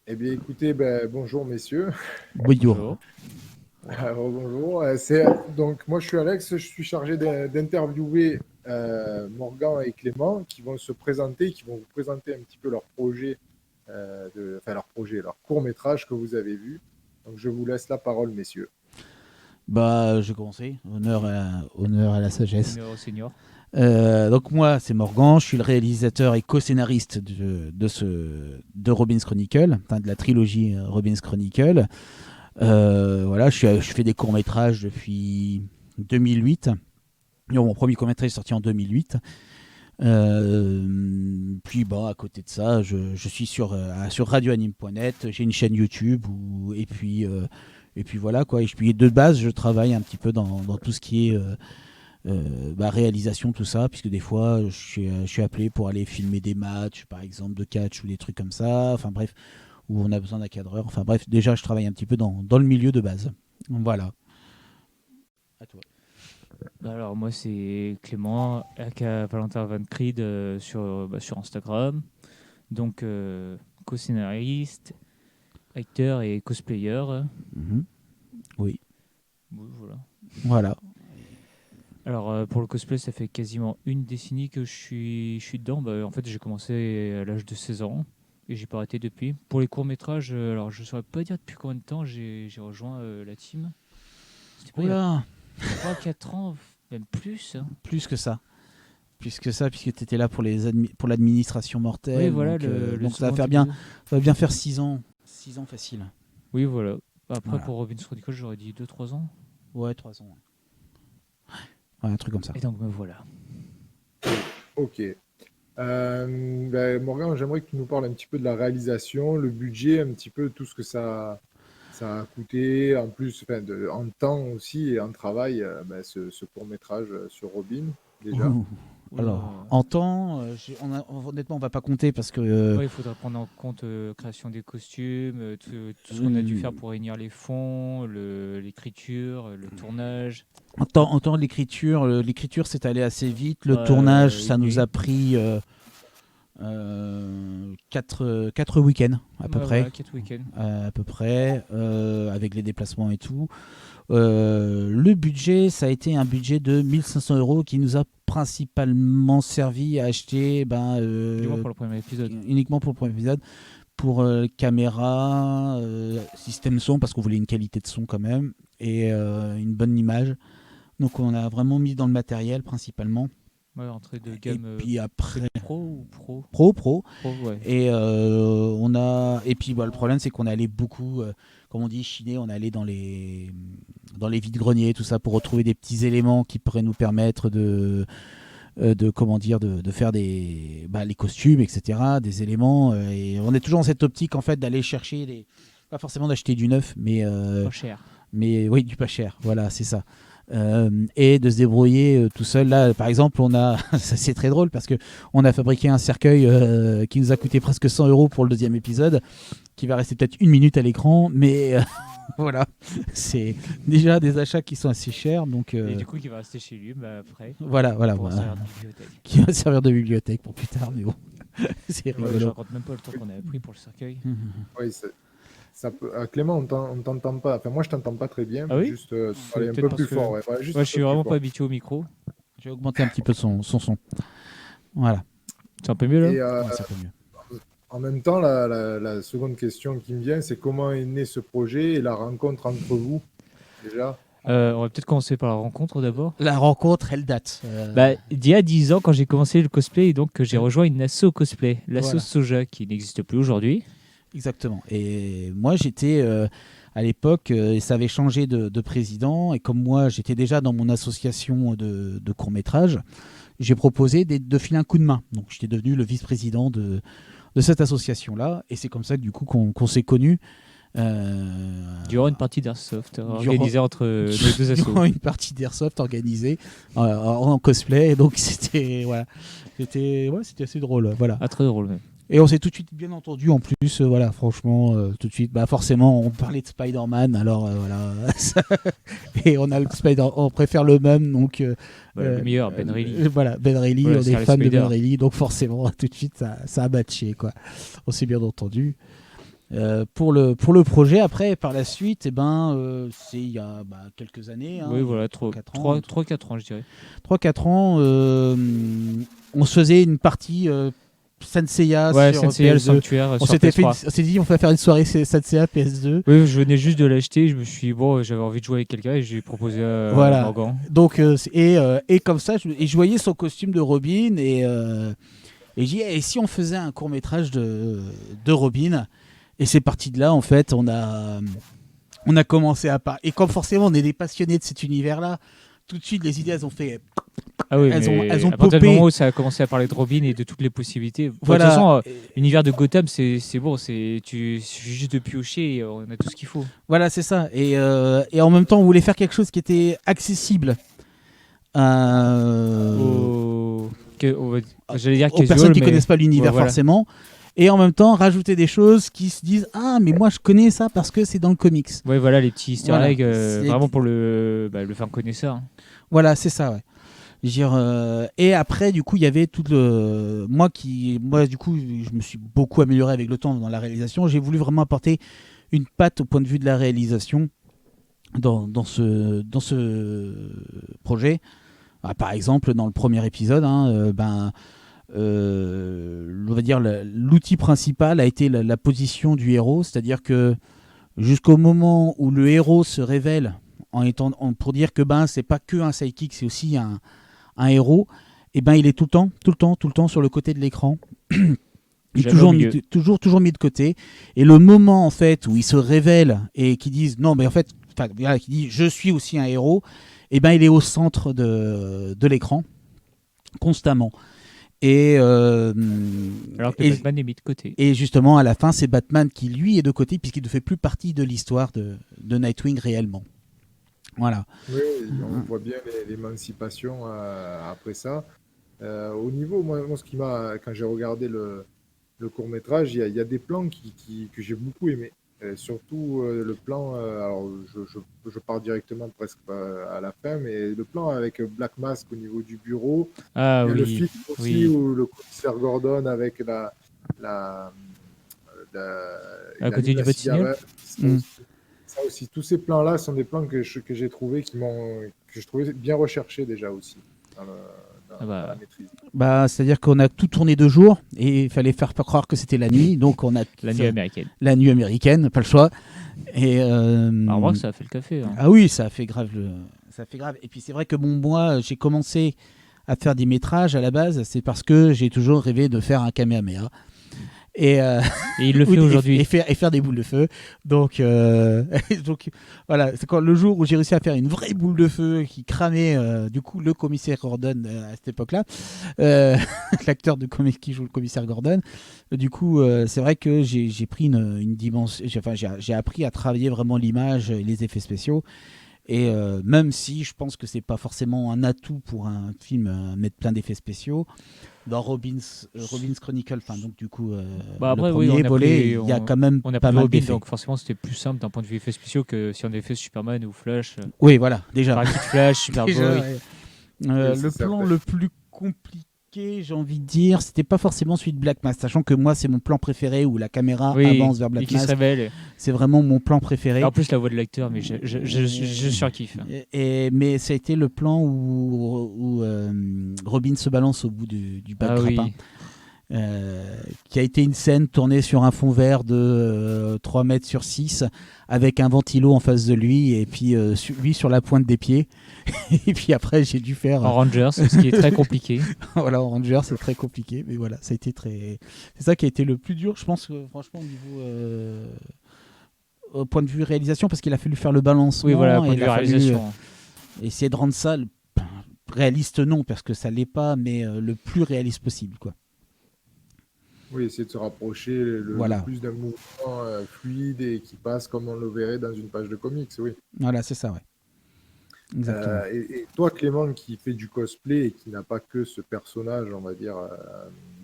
Eh bien, écoutez, bonjour messieurs. Bonjour. Bonjour. Alors, bonjour. Donc, moi, je suis Alex, je suis chargé d'interviewer Morgan et Clément qui vont se présenter, qui vont vous présenter un petit peu leur projet, enfin leur projet, leur court-métrage que vous avez vu. Donc, je vous laisse la parole, messieurs. Je vais commencer. Honneur à la sagesse. Honneur au senior. Donc moi, c'est Morgan. Je suis le réalisateur et co-scénariste de Robin's Chronicle, enfin de la trilogie Robin's Chronicle. Voilà, je fais des courts métrages depuis 2008. Mon premier court métrage est sorti en 2008. Puis à côté de ça, je suis sur radioanime.net. J'ai une chaîne YouTube et puis voilà quoi. Et puis de base, je travaille un petit peu dans tout ce qui est réalisation, tout ça, puisque des fois, je suis appelé pour aller filmer des matchs, par exemple, de catch ou des trucs comme ça. Enfin bref, où on a besoin d'un cadreur. Enfin bref, déjà, je travaille un petit peu dans le milieu de base. Voilà. À toi. Alors moi c'est Clément, aka Valentin Van Creed sur Instagram. Donc co-scénariste, acteur et cosplayer. Mhm. Oui. Oui, voilà. Voilà. Alors pour le cosplay ça fait quasiment une décennie que je suis dedans. En fait j'ai commencé à l'âge de 16 ans et j'ai pas arrêté depuis. Pour les courts-métrages, alors je saurais pas dire depuis combien de temps j'ai rejoint la team. C'était pas il y a Oula, 3-4 ans, même plus, hein. plus que ça. Plus que ça, puisque tu étais là pour l'administration Oui, mortelle. voilà, le Donc ça second ça épisode. va bien faire 6 ans. 6 ans facile. Oui, voilà. Après, Voilà. pour Robin's Chronicle, j'aurais dit 2-3 ans. Ouais, 3 ans. Ouais, un truc comme ça. Et donc, me voilà. Ok. Morgan, j'aimerais que tu nous parles un petit peu de la réalisation, le budget, un petit peu tout ce que ça a coûté, en plus, enfin, en temps aussi et en travail, ce court-métrage sur Robin, déjà. Ouh. Alors, Oula. en temps, honnêtement, on va pas compter parce que Ouais, il faudra prendre en compte création des costumes, tout ce qu'on a dû faire pour réunir les fonds, l'écriture, le tournage. en temps l'écriture s'est allée assez vite. Le tournage, ça Une nous a nuit. pris 4 week-ends à peu Ouais, près. voilà, 4 week-ends. Avec les déplacements et tout. Le budget, ça a été un budget de 1500 euros qui nous a principalement servi à acheter Du moins pour le premier épisode. uniquement pour le premier épisode, pour caméra, système son, parce qu'on voulait une qualité de son quand même, et une bonne image. Donc on a vraiment mis dans le matériel principalement. Ouais, entrée de Et gamme puis après, pro ou pro? pro. Pro, ouais. Et puis le problème c'est qu'on allait beaucoup, comme on dit, chiner. On allait dans les vides-greniers, tout ça, pour retrouver des petits éléments qui pourraient nous permettre de faire les costumes, etc. Des éléments. Et on est toujours dans cette optique en fait d'aller chercher pas forcément d'acheter du neuf, Pas cher. mais oui, du pas cher. Voilà, c'est ça. Et de se débrouiller tout seul. Là, par exemple, c'est très drôle parce que on a fabriqué un cercueil qui nous a coûté presque 100 euros pour le deuxième épisode, qui va rester peut-être 1 minute à l'écran, mais voilà, c'est déjà des achats qui sont assez chers, donc Et du coup, qui va rester chez lui après pour voilà, servir de bibliothèque. qui va servir de bibliothèque pour plus tard, mais bon, c'est Ouais, je rigolo. raconte même pas le temps qu'on a pris pour le cercueil. Oui, Clément, on t'entend pas. Enfin, moi, je t'entends pas très bien. Ah oui? Juste C'est parler un peut-être peu parce plus que fort. Ouais, voilà, juste ouais, un je peu suis plus vraiment fort. pas habitué au micro. Je vais augmenter un petit peu son son. Voilà, C'est un peu mieux là? Et ouais, ça peut mieux. en même temps, la seconde question qui me vient, c'est comment est né ce projet et la rencontre entre vous, déjà? On va peut-être commencer par la rencontre d'abord. La rencontre, elle date. Il y a 10 ans, quand j'ai commencé le cosplay, et donc que j'ai rejoint une asso cosplay, l'asso Voilà. Soja, qui n'existe plus aujourd'hui. Exactement. Et moi, j'étais à l'époque, et ça avait changé de président. Et comme moi, j'étais déjà dans mon association de court-métrage, j'ai proposé de filer un coup de main. Donc, j'étais devenu le vice-président de cette association-là. Et c'est comme ça que, du coup, qu'on s'est connus. Durant une partie d'Airsoft, durant, organisée entre nos deux assos. durant une partie d'Airsoft organisée en cosplay. Et donc, voilà, c'était assez drôle. Voilà. Ah, très drôle même. Et on s'est tout de suite bien entendu en plus, voilà, franchement, tout de suite, forcément, on parlait de Spider-Man, alors voilà, et on préfère le même, donc Le meilleur, Ben Reilly. voilà, Ben Reilly, Voilà, on est Scarlet fan de Ben Spider. Reilly, donc forcément, tout de suite, ça a matché, quoi. On s'est bien entendu. pour le projet. Après, par la suite, c'est il y a quelques années, Oui, voilà, 4 ans, 3-4 ans, je dirais. 3-4 ans, on se faisait une partie Sanseiya Ouais, sur Senseiya, le PS2. sanctuaire On sur s'est PS3. dit, on va faire une soirée Sanseiya PS2. Oui, je venais juste de l'acheter. Je me suis dit, bon, j'avais envie de jouer avec quelqu'un et j'ai proposé à Voilà. Morgan. Donc, et comme ça, je voyais son costume de Robin et j'ai dit, et si on faisait un court métrage de Robin. Et c'est parti de là, en fait, on a commencé à parler. Et comme forcément, on est des passionnés de cet univers-là, tout de suite, les idées, elles ont fait. Ah oui, Elles ont à partir du popé. moment où ça a commencé à parler de Robin et de toutes les possibilités. Bon, Voilà. De toute façon, l'univers de Gotham, c'est bon. Il suffit juste de piocher et on a tout ce qu'il faut. Voilà, c'est ça. Et en même temps, on voulait faire quelque chose qui était accessible J'allais dire aux casual, personnes qui mais... connaissent pas l'univers voilà. forcément. Et en même temps, rajouter des choses qui se disent ah, mais moi je connais ça parce que c'est dans le comics. Ouais, voilà, les petits easter Voilà. eggs, vraiment pour le faire connaisseur. Hein. Voilà, c'est ça, ouais. Je veux dire, et après, du coup, il y avait tout le. Moi, du coup, je me suis beaucoup amélioré avec le temps dans la réalisation. J'ai voulu vraiment apporter une patte au point de vue de la réalisation dans ce projet. Ah, par exemple, dans le premier épisode, on va dire l'outil principal a été la position du héros, c'est-à-dire que jusqu'au moment où le héros se révèle pour dire que c'est pas que un sidekick, c'est aussi un héros, et il est tout le temps sur le côté de l'écran. Il est toujours mis de côté. Et le moment en fait où il se révèle et qu'ils disent non, mais en fait, qui dit je suis aussi un héros, il est au centre de l'écran constamment. Alors que Batman est mis de côté. Et justement, à la fin, c'est Batman qui, lui, est de côté, puisqu'il ne fait plus partie de l'histoire de Nightwing réellement. Voilà. Oui, on voit bien l'émancipation après ça. Au niveau, moi, ce qui m'a, quand j'ai regardé le court-métrage, il y a des plans que j'ai beaucoup aimé. Surtout le plan, alors je pars directement presque à la fin, mais le plan avec Black Mask au niveau du bureau. Ah Il y a le oui, film aussi où le commissaire Gordon avec la, à il côté allume du la Batignolles. cigarette. Ça aussi, tous ces plans-là sont des plans que j'ai trouvé que je trouvais bien recherchés déjà aussi dans, dans la maîtrise. C'est-à-dire qu'on a tout tourné 2 jours et il fallait faire pas croire que c'était la nuit, donc on a la nuit américaine. La nuit américaine, pas le choix. Et moi, ça a fait le café. Hein. Ah oui, ça a fait grave. Ça a fait grave. Et puis c'est vrai que moi, j'ai commencé à faire des métrages à la base, c'est parce que j'ai toujours rêvé de faire un Kamehameha. Et il le fait aujourd'hui. Et faire des boules de feu. Donc voilà, c'est quand le jour où j'ai réussi à faire une vraie boule de feu qui cramait du coup le commissaire Gordon à cette époque-là, l'acteur de comics qui joue le commissaire Gordon. Du coup, c'est vrai que j'ai pris une dimension. J'ai appris à travailler vraiment l'image et les effets spéciaux. Et même si je pense que c'est pas forcément un atout pour un film mettre plein d'effets spéciaux, dans Robin's Chronicle, donc du coup après, le premier volet, il y a quand même pas mal Robin, d'effets. donc forcément c'était plus simple d'un point de vue effets spéciaux que si on avait fait Superman ou Flash. Oui, voilà, déjà. Kid Flash, Superboy. Ouais. Le plan le plus compliqué, j'ai envie de dire, c'était pas forcément celui de Black Mask, sachant que moi c'est mon plan préféré où la caméra avance vers Black Mask. C'est vraiment mon plan préféré. Et en plus la voix de l'acteur, mais je surkiffe. Mais ça a été le plan où Robin se balance au bout du bac grappin. Qui a été une scène tournée sur un fond vert de 3 mètres sur 6 avec un ventilo en face de lui et puis lui sur la pointe des pieds. Et puis après j'ai dû faire en Ranger, ce qui est très compliqué. Voilà, en Ranger c'est très compliqué, mais voilà, ça a été c'est ça qui a été le plus dur, je pense, franchement, au niveau au point de vue réalisation, parce qu'il a fallu faire le balancement. Oui, voilà, point de vue réalisation. Essayer de rendre ça réaliste, non, parce que ça l'est pas, mais le plus réaliste possible, quoi. Oui, essayer de se rapprocher le plus d'un mouvement fluide et qui passe comme on le verrait dans une page de comics, oui. Voilà, c'est ça, ouais. Exactement. Et toi, Clément, qui fait du cosplay et qui n'a pas que ce personnage, on va dire,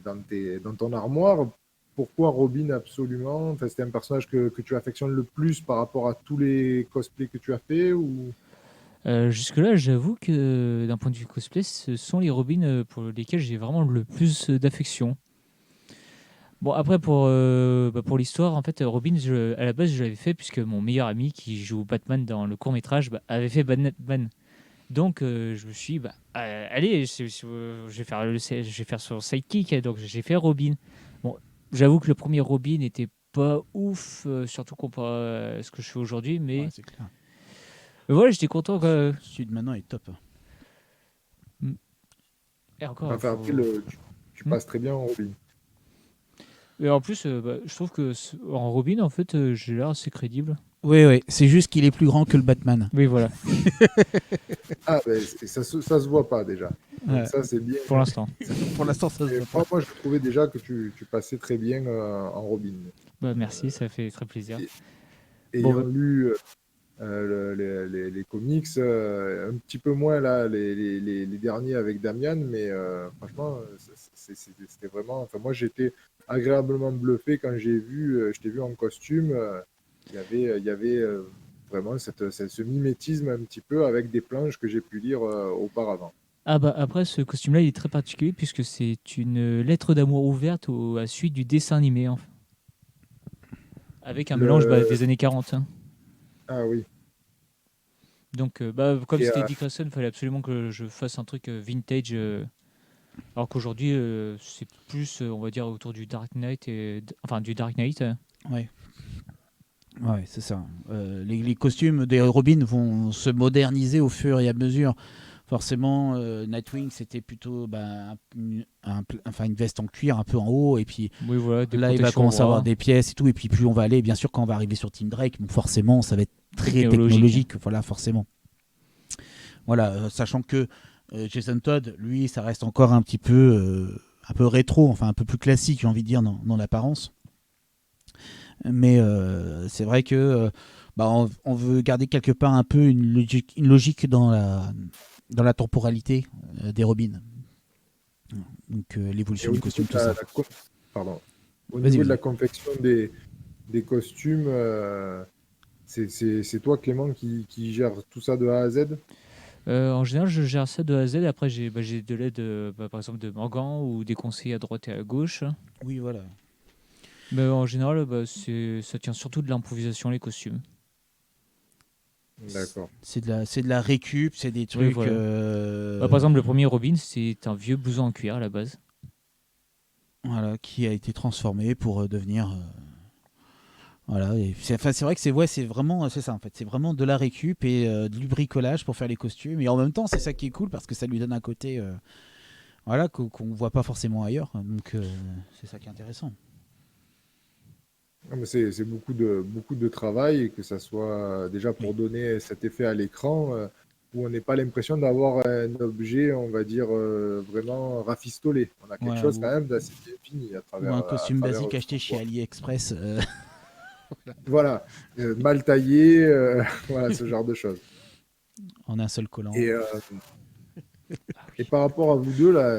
dans ton armoire, pourquoi Robin absolument? Enfin, c'était un personnage que tu affectionnes le plus par rapport à tous les cosplays que tu as fait ou... Jusque-là, j'avoue que d'un point de vue cosplay, ce sont les Robins pour lesquels j'ai vraiment le plus d'affection. Bon, après, pour l'histoire, en fait, Robin, à la base, je l'avais fait puisque mon meilleur ami qui joue Batman dans le court-métrage avait fait Batman. Donc, je me suis dit, allez, je vais faire je vais faire son sidekick. Donc, j'ai fait Robin. Bon, j'avoue que le premier Robin n'était pas ouf, surtout comparé à ce que je fais aujourd'hui, Ouais, mais c'est clair. voilà, j'étais content. Celui de maintenant est top. Et encore, Enfin, après, tu Hmm. passes très bien en Robin. Et en plus, je trouve que en Robin, en fait, j'ai l'air assez crédible. Oui, c'est juste qu'il est plus grand que le Batman. Oui, voilà, Ah, ben, ça se voit pas déjà. Donc Ouais. ça, c'est bien. pour l'instant. Pour l'instant, ça se Et voit pas. moi, je trouvais déjà que tu passais très bien en Robin. Merci, ça fait très plaisir. Ayant Bon, lu les comics, un petit peu moins là, les derniers avec Damian, mais franchement, c'était vraiment. Enfin, moi, j'étais agréablement bluffé quand je t'ai vu en costume. Il y avait vraiment ce mimétisme un petit peu avec des planches que j'ai pu lire auparavant. après, ce costume-là, il est très particulier puisque c'est une lettre d'amour ouverte à la suite du dessin animé, enfin. Avec un mélange Le... des années 40. Hein. Ah oui. Donc, comme Et, c'était Dick Grayson, il fallait absolument que je fasse un truc vintage. Alors qu'aujourd'hui, c'est plus, on va dire, autour du Dark Knight. Enfin, du Dark Knight. Ouais. Ouais, c'est ça. Les costumes des Robin vont se moderniser au fur et à mesure. Forcément, Nightwing, c'était plutôt enfin, une veste en cuir un peu en haut. Et puis Oui, voilà, des là, il va protections au commencer à avoir bras. des pièces et tout. Et puis plus on va aller, bien sûr, quand on va arriver sur Team Drake, bon, forcément, ça va être très Technologique. technologique. Voilà, forcément. Voilà, sachant que Jason Todd, lui, ça reste encore un peu rétro, enfin un peu plus classique, j'ai envie de dire, dans l'apparence. Mais c'est vrai que on veut garder quelque part un peu une logique dans la temporalité des Robins. Donc et l'évolution au du niveau costume, de tout ça. pardon. Au Vas-y, niveau de vas-y. la confection des costumes, c'est toi, Clément, qui gère tout ça de A à Z? En général, je gère ça de A à Z. Après, j'ai de l'aide, par exemple, de Morgan ou des conseils à droite et à gauche. Oui, voilà. Mais en général, ça tient surtout de l'improvisation, les costumes. D'accord. C'est de la récup, c'est des Oui, trucs. voilà. Par exemple, le premier Robin, c'est un vieux blouson en cuir à la base. Voilà, qui a été transformé pour devenir. Voilà, c'est vrai que c'est vraiment c'est ça en fait, c'est vraiment de la récup et du bricolage pour faire les costumes et en même temps c'est ça qui est cool parce que ça lui donne un côté voilà qu'on voit pas forcément ailleurs donc c'est ça qui est intéressant. Non, mais c'est beaucoup de travail, et que ça soit déjà pour Oui, donner cet effet à l'écran où on n'ait pas l'impression d'avoir un objet, on va dire, vraiment rafistolé. On a quelque voilà chose quand même d'assez bien fini ou un à costume travers basique ce acheté qu'on chez voit. AliExpress Voilà, mal taillé, voilà, ce genre de choses. en un seul collant. Et, euh, et par rapport à vous deux, là,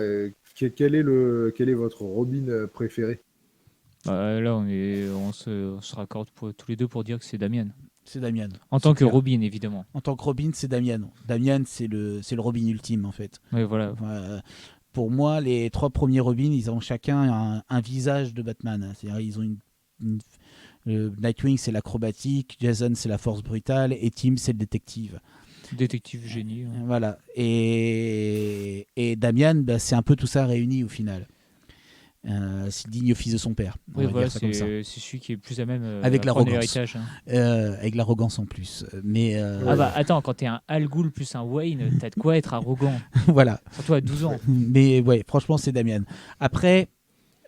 quel est votre Robin préféré? Là, on se raccorde tous les deux pour dire que c'est Damian. C'est Damian, En c'est tant que clair. Robin, évidemment. En tant que Robin, c'est Damian. Damian, c'est le Robin ultime en fait. Oui, voilà. Enfin, pour moi, les trois premiers Robins, ils ont chacun un visage de Batman. C'est-à-dire, ils ont Nightwing, c'est l'acrobatique, Jason, c'est la force brutale, et Tim, c'est le détective. Détective génie. Hein. Voilà. Et Damian, bah, c'est un peu tout ça réuni au final. C'est le digne fils de son père, on Oui, va voilà, dire ça comme ça. c'est celui qui est plus à même Avec à prendre l'arrogance. l'héritage. Hein. Avec l'arrogance en plus. Mais Ah Oui, attends, quand t'es un Al Ghul plus un Wayne, t'as de quoi être arrogant. voilà. Surtout à 12 ans. Mais ouais, franchement, c'est Damian. Après,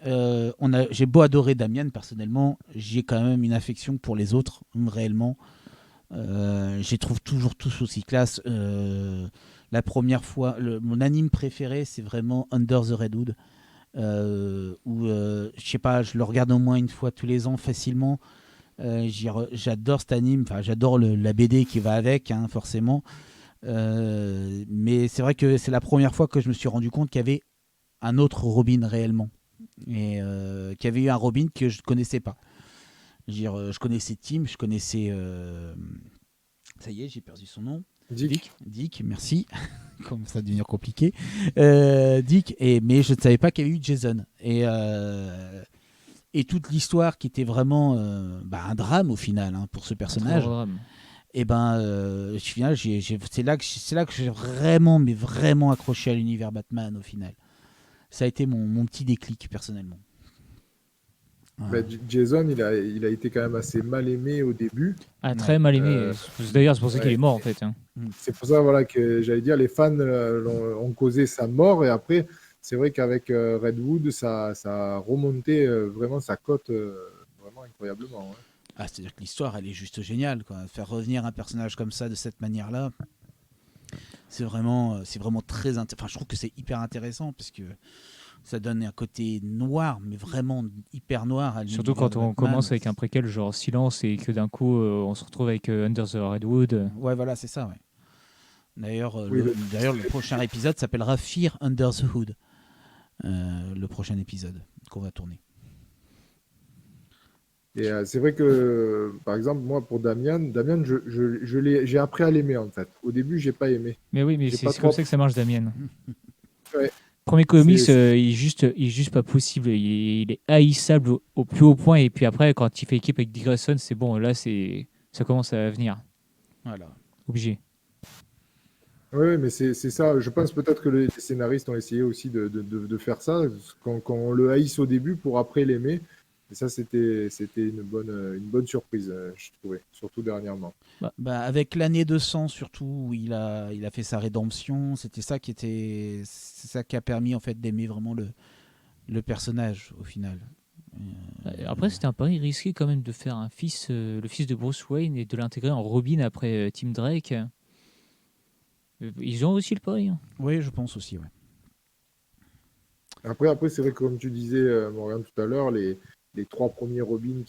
j'ai beau adorer Damian personnellement, j'ai quand même une affection pour les autres, réellement. Je les trouve toujours tous aussi classe. La première fois, mon anime préféré, c'est vraiment Under the Red Hood. Où, je sais pas, je le regarde au moins une fois tous les ans facilement. J'adore cet anime, enfin, j'adore la BD qui va avec, hein, forcément. Mais c'est vrai que c'est la première fois que je me suis rendu compte qu'il y avait un autre Robin réellement. Et qu'il y avait eu un Robin que je ne connaissais pas. Je connaissais Tim, je connaissais. Ça y est, j'ai perdu son nom. Dick. Dick, merci. Comme ça va devenir compliqué. Dick, mais je ne savais pas qu'il y avait eu Jason. et toute l'histoire qui était vraiment un drame au final hein, pour ce Un personnage. très grand drame. Et au final, c'est là que j'ai vraiment, mais vraiment accroché à l'univers Batman au final. Ça a été mon petit déclic personnellement. Voilà. Jason, il a été quand même assez mal aimé au début. Ah, très mal aimé. D'ailleurs, c'est pour ça qu'il Ouais. est mort en fait. Hein. C'est pour ça voilà, que j'allais dire, les fans ont causé sa mort. Et après, c'est vrai qu'avec Redwood, ça a remonté vraiment sa cote vraiment incroyablement. Ouais. Ah, c'est-à-dire que l'histoire, elle est juste géniale, quoi. Faire revenir un personnage comme ça, de cette manière-là, c'est vraiment très intéressant. Enfin, je trouve que c'est hyper intéressant parce que ça donne un côté noir, mais vraiment hyper noir à l'univers Surtout quand de on Batman. commence avec un préquel genre Silence et que d'un coup on se retrouve avec Under the Redwood. Ouais, voilà, c'est ça, ouais. D'ailleurs, Oui, le prochain épisode s'appellera Fear Under the Hood. Le prochain épisode qu'on va tourner. Et c'est vrai que, par exemple, moi, pour Damian, j'ai appris à l'aimer, en fait. Au début, j'ai pas aimé. Mais oui, mais J'ai c'est pas c'est comme trop- ça que ça marche, Damien. Ouais. Premier comics, C'est- il est juste pas possible. Il est haïssable au plus haut point. Et puis après, quand il fait équipe avec Dick Grayson, c'est bon. Là, ça commence à venir. Voilà. Obligé. Oui, mais c'est ça. Je pense peut-être que les scénaristes ont essayé aussi de faire ça, qu'on le haïsse au début pour après l'aimer. Et ça, c'était une bonne surprise, je trouvais, surtout dernièrement. Avec l'année de sang surtout où il a fait sa rédemption, c'est ça qui a permis en fait d'aimer vraiment le personnage au final. Après, c'était un pari risqué quand même de faire le fils de Bruce Wayne et de l'intégrer en Robin après Tim Drake. Ils ont aussi le pari. Hein. Oui, je pense aussi. Ouais. Après c'est vrai que comme tu disais, Morgan, tout à l'heure, les trois premiers Robins,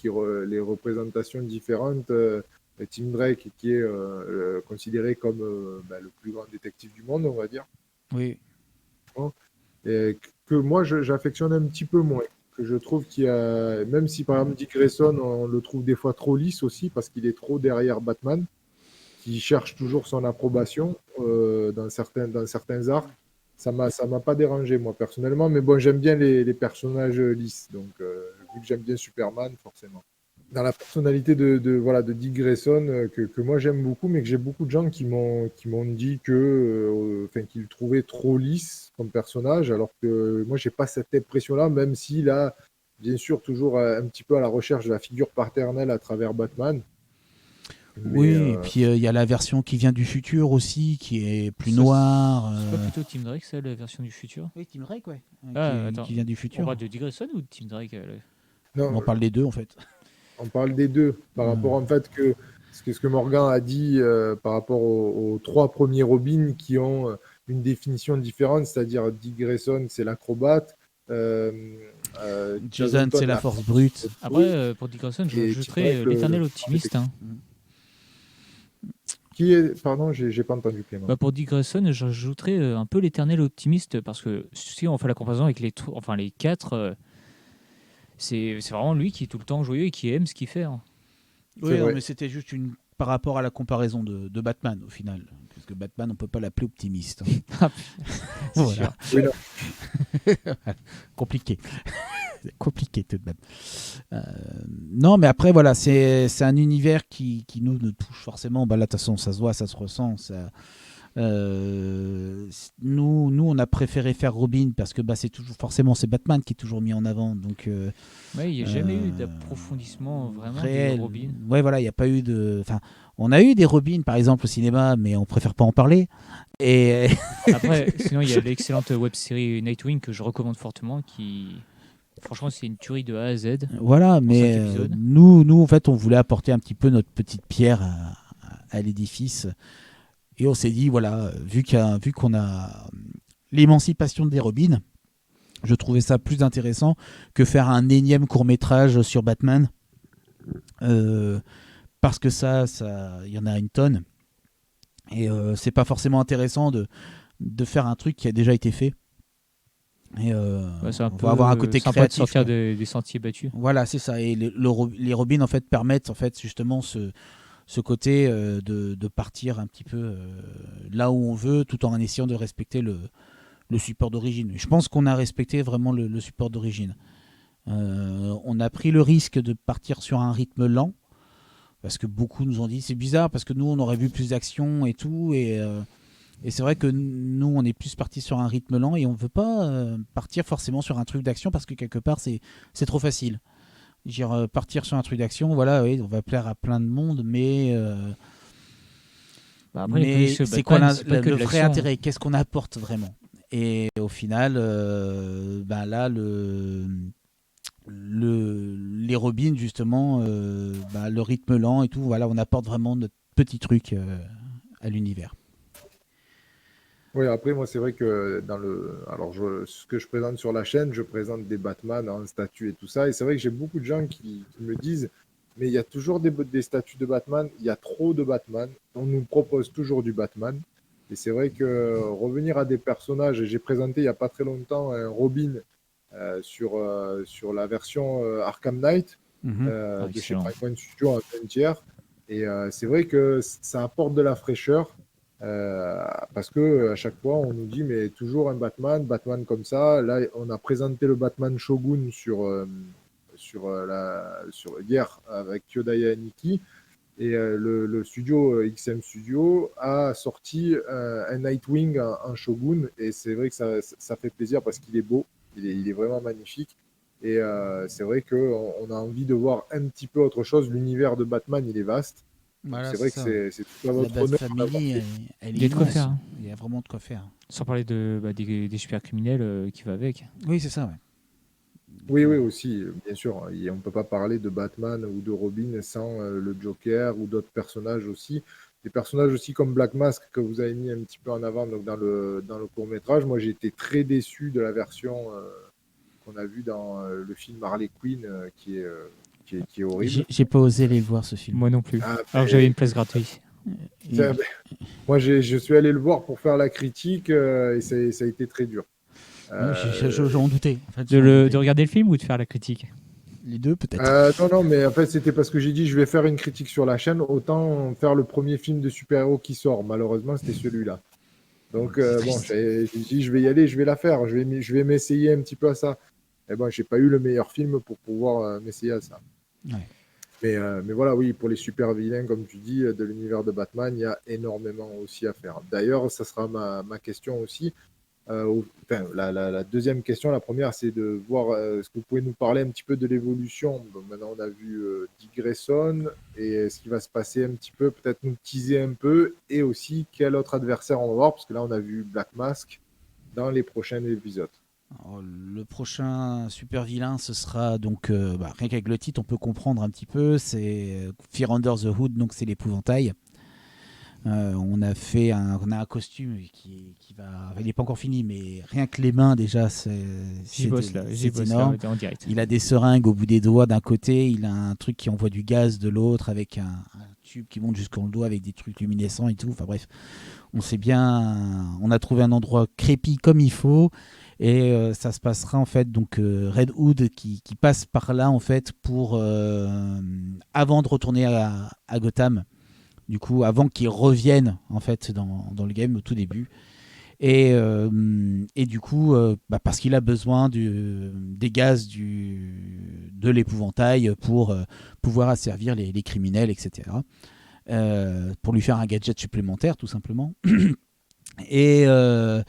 les représentations différentes, Tim Drake, qui est considéré comme le plus grand détective du monde, on va dire, Oui. et que moi j'affectionne un petit peu moins. Que je trouve même si par exemple Dick Grayson, on le trouve des fois trop lisse aussi, parce qu'il est trop derrière Batman, qui cherche toujours son approbation dans certains arcs. Ça m'a pas dérangé, moi, personnellement. Mais bon, j'aime bien les personnages lisses. Donc, vu que j'aime bien Superman, forcément. Dans la personnalité de Dick Grayson, que moi j'aime beaucoup, mais que j'ai beaucoup de gens qui m'ont dit qu'ils le trouvaient trop lisse comme personnage, alors que moi, j'ai pas cette impression-là, même s'il a, bien sûr, toujours un petit peu à la recherche de la figure paternelle à travers Batman. Oui, et puis il y a la version qui vient du futur aussi, qui est plus Ça, noire. C'est pas plutôt Tim Drake, ça, la version du futur? Oui, Tim Drake, ouais. Attends. Qui vient du On futur. parle de Dick Grayson ou de Tim Drake Non, On parle des deux en fait. on parle des deux, par rapport en fait ce que Morgan a dit par rapport aux trois premiers Robins qui ont une définition différente, c'est-à-dire Dick Grayson, c'est l'acrobate. Jason, c'est la force brute. Après, pour Dick Grayson, je Et rajouterais Tim Drake, l'éternel le optimiste. Hein. Qui est... Pardon, j'ai pas entendu Clément. Pour Dick Grayson, j'ajouterais un peu l'éternel optimiste parce que si on fait la comparaison avec les quatre, c'est vraiment lui qui est tout le temps joyeux et qui aime ce qu'il fait. Hein. Oui, non, vrai. mais c'était juste par rapport à la comparaison de Batman au final. Parce que Batman, on peut pas l'appeler optimiste. Hein. C'est Voilà. sûr. Oui, non. Compliqué. Compliqué tout de même. Non, mais après, voilà, c'est un univers qui nous touche forcément. Là, de toute façon, ça se voit, ça se ressent. Nous, on a préféré faire Robin parce que c'est Batman qui est toujours mis en avant. Donc, Ouais, il n'y a jamais eu d'approfondissement vraiment réel. de Robin. Ouais, voilà, il n'y a pas eu de. Enfin, on a eu des Robins, par exemple, au cinéma, mais on préfère pas en parler. Et Après, sinon, il y a l'excellente web-série Nightwing que je recommande fortement qui. Franchement, c'est une tuerie de A à Z. voilà, mais 5 épisodes. nous, en fait, on voulait apporter un petit peu notre petite pierre à l'édifice. Et on s'est dit, voilà, vu qu'on a l'émancipation des Robins, je trouvais ça plus intéressant que faire un énième court-métrage sur Batman. Parce que ça, il y en a une tonne. Et c'est pas forcément intéressant de faire un truc qui a déjà été fait. Et C'est un on peu va avoir un côté sympa créatif. de sortir quoi. des sentiers battus. Voilà, c'est ça. Et les Robins en fait permettent en fait justement ce côté de partir un petit peu là où on veut, tout en essayant de respecter le support d'origine. Je pense qu'on a respecté vraiment le support d'origine. On a pris le risque de partir sur un rythme lent, parce que beaucoup nous ont dit c'est bizarre, parce que nous on aurait vu plus d'action et tout, et c'est vrai que nous on est plus parti sur un rythme lent et on veut pas partir forcément sur un truc d'action parce que quelque part c'est trop facile. Je veux dire, partir sur un truc d'action, voilà, oui, on va plaire à plein de monde, Bah, après, les mais comics c'est quoi Batman, c'est pas que le de vrai l'action. intérêt? Qu'est-ce qu'on apporte vraiment? Et au final, ben là, les Robins, justement, ben, le rythme lent et tout, voilà, on apporte vraiment notre petit truc à l'univers. Oui, après, moi, c'est vrai que alors, ce que je présente sur la chaîne, je présente des Batman en statue et tout ça. Et c'est vrai que j'ai beaucoup de gens qui me disent, mais il y a toujours des statues de Batman, il y a trop de Batman. On nous propose toujours du Batman. Et c'est vrai que revenir à des personnages, et j'ai présenté il n'y a pas très longtemps un Robin sur la version Arkham Knight Mhm. Ah, de chez excellent. Franklin Studio en entière. Et c'est vrai que ça apporte de la fraîcheur parce que à chaque fois on nous dit mais toujours un Batman, Batman comme ça. Là on a présenté le Batman Shogun sur hier avec Kyodaya Aniki et le studio XM Studio a sorti un Nightwing en Shogun et c'est vrai que ça fait plaisir parce qu'il est beau, il est vraiment magnifique. Et c'est vrai qu'on a envie de voir un petit peu autre chose. L'univers de Batman, il est vaste. Donc Voilà, c'est c'est vrai que ça. Ouais. c'est tout à La votre Bat honneur d'avoir Family, fait. elle est Il y a de quoi immense. faire, hein. Il y a vraiment de quoi faire. Sans parler des super criminels qui va avec. Oui, c'est ça, ouais. Du Oui, coup, oui, aussi, bien sûr. On ne peut pas parler de Batman ou de Robin sans le Joker ou d'autres personnages aussi. Des personnages aussi comme Black Mask que vous avez mis un petit peu en avant donc dans le court-métrage. Moi, j'ai été très déçu de la version qu'on a vue dans le film Harley Quinn qui est horrible. j'ai pas osé aller le voir ce film. Moi non plus. Ah, Alors que j'avais ben, une place gratuite. Et- moi, je suis allé le voir pour faire la critique et ça a été très dur. ouais, Euh, j'en doutais. En fait, De, j'en de doutais. regarder le film ou de faire la critique? Les deux, peut-être. Non, non, mais en fait, c'était parce que j'ai dit je vais faire une critique sur la chaîne, autant faire le premier film de super-héros qui sort. Malheureusement, c'était celui-là. Donc, C'est bon, triste. j'ai dit je vais y aller, je vais la faire, je vais m'essayer un petit peu à ça. Et bon, j'ai pas eu le meilleur film pour pouvoir m'essayer à ça. Ouais. Mais voilà, oui, pour les super vilains, comme tu dis, de l'univers de Batman, il y a énormément aussi à faire. D'ailleurs, ça sera ma question aussi. Enfin, la deuxième question, la première, c'est de voir est-ce que vous pouvez nous parler un petit peu de l'évolution. Bon, maintenant, on a vu Dick Grayson et ce qui va se passer un petit peu, peut-être nous teaser un peu, et aussi quel autre adversaire on va voir, parce que là, on a vu Black Mask dans les prochains épisodes. Alors, le prochain super vilain, ce sera donc, rien qu'avec le titre, on peut comprendre un petit peu. C'est Fear Under the Hood, donc c'est l'épouvantail. On a un costume qui va. Il n'est pas encore fini, mais rien que les mains déjà, J'y bosse là, j'y c'est bosse là énorme. en direct. Il a des seringues au bout des doigts d'un côté, il a un truc qui envoie du gaz de l'autre avec un tube qui monte jusqu'en le doigt avec des trucs luminescents et tout. Enfin bref, on sait bien, on a trouvé un endroit crépi comme il faut et ça se passera en fait donc Red Hood qui passe par là en fait pour avant de retourner à Gotham. Du coup, avant qu'il revienne en fait dans le game au tout début. Et du coup, parce qu'il a besoin des gaz de l'épouvantail pour pouvoir asservir les criminels, etc. Pour lui faire un gadget supplémentaire, tout simplement. Et, euh,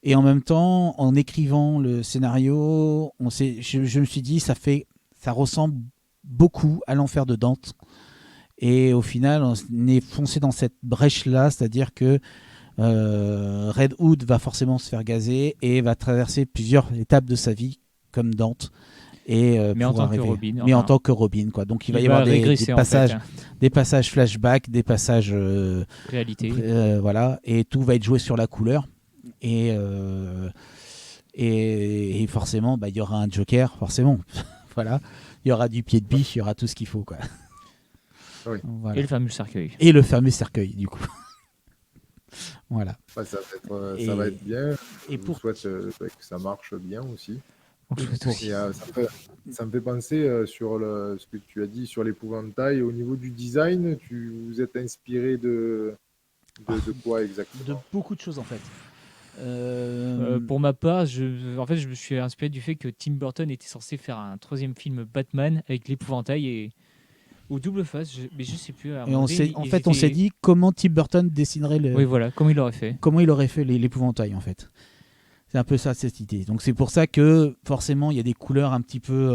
et en même temps, en écrivant le scénario, je me suis dit, ça ressemble beaucoup à l'enfer de Dante. Et au final, on est foncé dans cette brèche-là, c'est-à-dire que Red Hood va forcément se faire gazer et va traverser plusieurs étapes de sa vie comme Dante et Mais en pour tant que arriver. Robin, Mais en enfin, tant que Robin, quoi. Donc il va il y avoir va régresser en fait, hein. des passages flashback, des passages, Réalité. voilà, et tout va être joué sur la couleur. Et et forcément, il y aura un Joker, forcément. Voilà, il y aura du pied de biche, il y aura tout ce qu'il faut, quoi. Oui, Et Voilà. le fameux cercueil. Et le fameux cercueil, du coup. Voilà. ouais, ça va être Et, bien. et Je vous pour souhaite que ça marche bien aussi. On le et souhaite pour aussi. Et ça me fait penser sur ce que tu as dit sur l'épouvantail. Au niveau du design, tu vous êtes inspiré de quoi de exactement? beaucoup de choses en fait. Pour ma part, en fait, je me suis inspiré du fait que Tim Burton était censé faire un troisième film Batman avec l'épouvantail et ou double face, mais je sais plus. À Et mon on avis, s'est, en fait, on s'est dit comment Tim Burton dessinerait oui, voilà, comment il aurait fait. comment il aurait fait l'épouvantail en fait. C'est un peu ça cette idée. Donc c'est pour ça que forcément il y a des couleurs un petit peu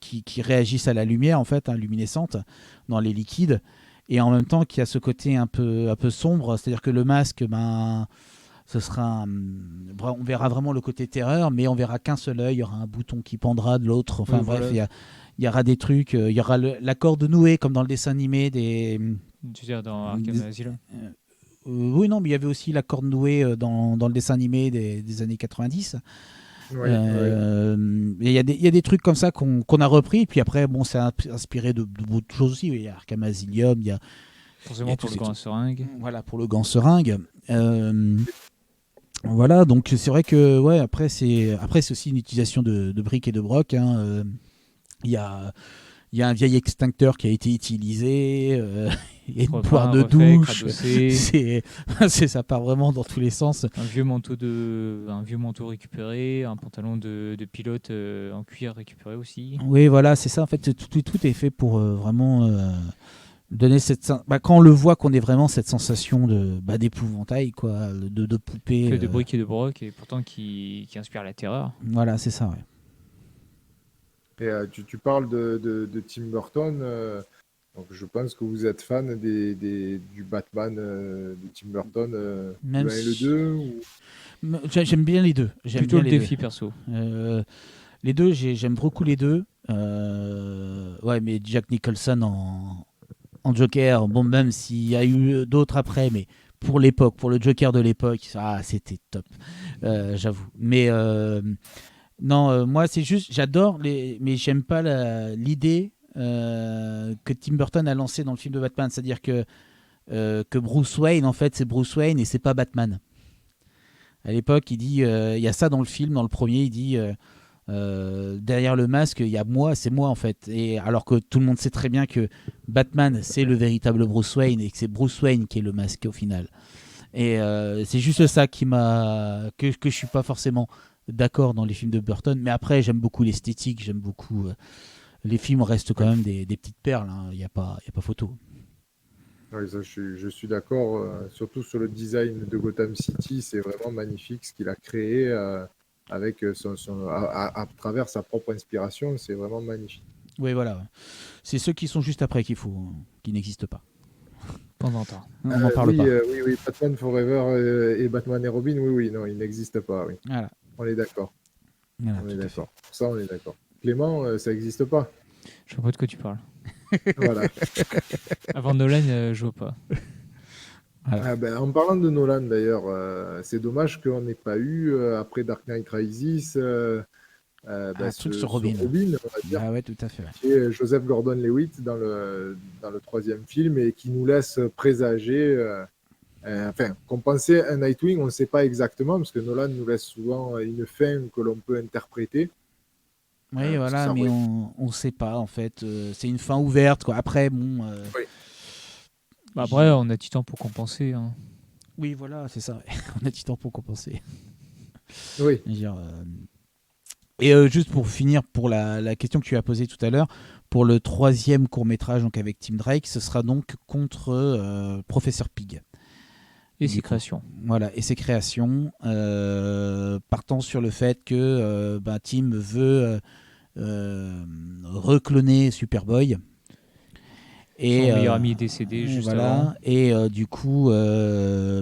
qui réagissent à la lumière en fait, luminescente dans les liquides, et en même temps qu'il y a ce côté un peu sombre, c'est-à-dire que le masque, ce sera on verra vraiment le côté terreur, mais on verra qu'un seul œil, il y aura un bouton qui pendra de l'autre. Enfin Oui, bref, voilà. il y aura des trucs, il y aura la corde nouée comme dans le dessin animé des. Tu veux dire dans Arkham Asylum. Oui, non, mais il y avait aussi la corde nouée dans le dessin animé des années 90. Oui, Il y a des trucs comme ça qu'on a repris. Et puis après, bon, c'est inspiré de d'autres choses aussi. Il y a Arkham Asylum, il y a Forcément pour le grand seringue. voilà, pour le gant seringue. Voilà, donc c'est vrai que ouais, après c'est aussi une utilisation de briques et de broc. Il y a un vieil extincteur qui a été utilisé. Il y a une poire de douche. Ça part vraiment dans tous les sens. Un vieux manteau récupéré, un pantalon de pilote en cuir récupéré aussi. Oui, voilà, c'est ça. En fait, tout est fait pour vraiment donner cette. Quand on le voit, qu'on ait vraiment cette sensation d'épouvantail, quoi, de poupée. Fait de briques et de broc, et pourtant qui inspire la terreur. Voilà, c'est ça, ouais. Et tu parles de Tim Burton. Donc je pense que vous êtes fan du Batman de Tim Burton, Même le 1 et le si- 2 ou... J'aime bien les deux. J'aime Plutôt bien le les défi deux. perso. Les deux, j'aime beaucoup les deux. Ouais, mais Jack Nicholson en Joker, bon, même s'il y a eu d'autres après, mais pour l'époque, pour le Joker de l'époque, c'était top, j'avoue. Mais non, moi c'est juste, j'adore mais j'aime pas l'idée que Tim Burton a lancée dans le film de Batman, c'est-à-dire que Bruce Wayne, en fait, c'est Bruce Wayne et c'est pas Batman. À l'époque, il dit, il y a ça dans le film, dans le premier, il dit derrière le masque, il y a moi, c'est moi en fait. Et alors que tout le monde sait très bien que Batman, c'est le véritable Bruce Wayne et que c'est Bruce Wayne qui est le masque au final. Et c'est juste ça que je suis pas forcément d'accord dans les films de Burton. Mais après, j'aime beaucoup l'esthétique, j'aime beaucoup. Les films restent quand même des petites perles. Il n'y a pas photo. Oui, ça, je suis d'accord, surtout sur le design de Gotham City, c'est vraiment magnifique ce qu'il a créé avec à travers sa propre inspiration, c'est vraiment magnifique. Oui, voilà. C'est ceux qui sont juste après qui n'existent pas. Pendant temps. On n'en parle oui, pas. oui, Batman Forever et Batman et Robin, oui, non, ils n'existent pas, oui. Voilà. On est d'accord. Voilà, On est tout à d'accord. Pour ça, on est d'accord. Clément, ça n'existe pas. Je vois pas de quoi tu parles. Voilà. Avant Nolan, je vois pas. Voilà. Ah ben, en parlant de Nolan, d'ailleurs, c'est dommage qu'on n'ait pas eu, après Dark Knight Rises, Un truc sur Robin. on va dire, Ah ouais, tout à fait. Ouais. qui est Joseph Gordon-Levitt dans le troisième film et qui nous laisse présager, enfin, qu'on pensait un Nightwing, on ne sait pas exactement, parce que Nolan nous laisse souvent une fin que l'on peut interpréter. Oui, Parce que voilà, ça mais aurait- on sait pas en fait. C'est une fin ouverte, quoi. Après, bon. Oui. Après, on a Titan pour compenser. Hein. Oui, voilà, c'est ça. Ouais. On a du temps pour compenser. Oui. Je veux dire, Et juste pour finir, pour la question que tu as posée tout à l'heure, pour le troisième court-métrage donc avec Tim Drake, ce sera donc contre Professeur Pig. Et Du ses coup. créations. Voilà, et ses créations, partant sur le fait que Tim veut recloner Superboy. Et, Son meilleur ami est décédé juste voilà. avant. Et du coup,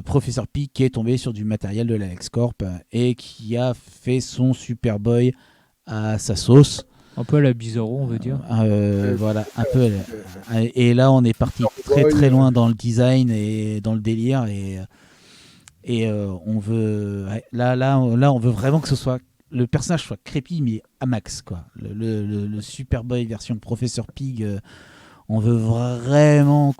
Professeur Pig qui est tombé sur du matériel de la LexCorp et qui a fait son Superboy à sa sauce. Un peu à la Bizarro, on veut dire. Voilà, un peu. Et là, on est parti très très loin dans le design et dans le délire. Et on veut. Là, on veut vraiment que le personnage soit créepy, mais à max, quoi. Le Superboy version Professeur Pig. On veut vraiment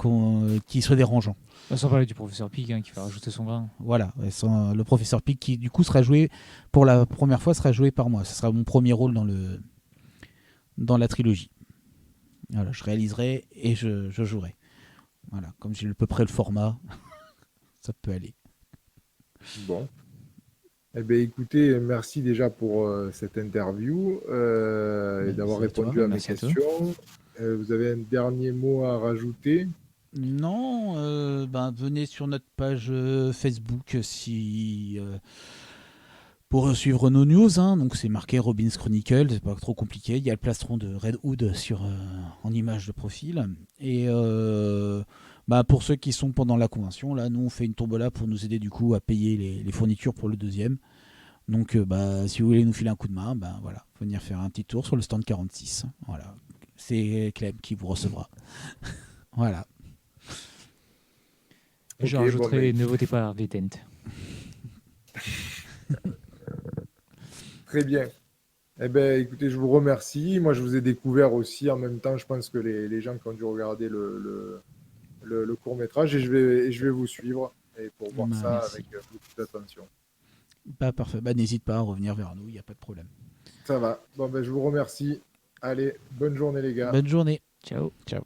qu'il soit dérangeant. Sans parler du professeur Pig qui va rajouter son grain. Voilà, le professeur Pig qui du coup sera joué, pour la première fois, sera joué par moi. Ce sera mon premier rôle dans la trilogie. Voilà, je réaliserai et je jouerai. Voilà, comme j'ai à peu près le format, ça peut aller. Bon. Eh bien, écoutez, merci déjà pour cette interview et d'avoir Merci à toi. répondu à mes Merci à toi. questions. Vous avez un dernier mot à rajouter? Non, venez sur notre page Facebook si pour suivre nos news. Hein. Donc c'est marqué Robins Chronicle, c'est pas trop compliqué. Il y a le plastron de Red Hood en image de profil. Et pour ceux qui sont pendant la convention, là, nous on fait une tombola pour nous aider du coup à payer les fournitures pour le deuxième. Donc si vous voulez nous filer un coup de main, voilà, venir faire un petit tour sur le stand 46. Voilà, c'est Clem qui vous recevra. Voilà. Je Ok, bon, rajouterai, ne votez pas Arvident. très bien. Eh bien, écoutez, je vous remercie. Moi, je vous ai découvert aussi en même temps, je pense que les gens qui ont dû regarder le court-métrage, et je vais vous suivre et pour voir ça Merci. avec beaucoup d'attention. Parfait. N'hésite pas à revenir vers nous, il n'y a pas de problème. Ça va. Bon, ben, je vous remercie. Allez, bonne journée les gars. Bonne journée. Ciao. Ciao.